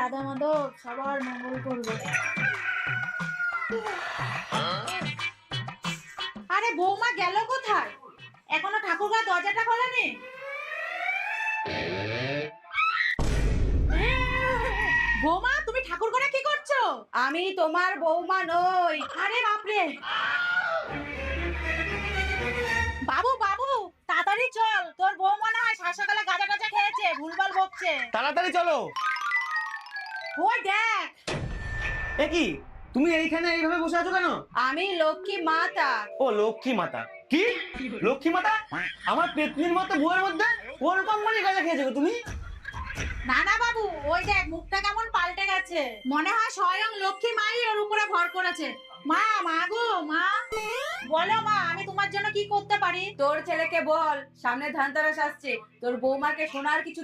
রাধা মাধব সবার মঙ্গল করবে। আরে বৌমা গেল কোথায়? এখনো ঠাকুরঘর দরজাটা খোলেনি? বৌমা তুমি ঠাকুর ঘরে কি করছো? আমি তোমার বৌমা নই। আরে বাপরে! বাবু বাবু তাড়াতাড়ি চল, তোর বউ মনে হয় সকালে গাঁজা টাজা খেয়েছে, ভুলভাল বকছে। তাড়াতাড়ি চলো। ওই দেখ। এ কি, তুমি এইখানে এইভাবে বসে আছো কেন? আমি লক্ষ্মী মাতা। ও লক্ষ্মী মাতা। কি লক্ষ্মী মাতা? আমার পেতনির মতো বউয়ের মধ্যে কোন কোম্পানি গাঁজা খেয়েছো গো তুমি? না না বাবু, ওই দেখ মুখটা কেমন পাল্টে গেছে, মনে হয় স্বয়ং লক্ষ্মী মাই ওর উপরে ভর করেছে। মা, মা গো মা, বলো মা, আমি তোমার জন্য কি করতে পারি? তোর ছেলেকে বল, সামনে ধানতেরাস আসছে, তোর বৌমাকে সোনার কিছু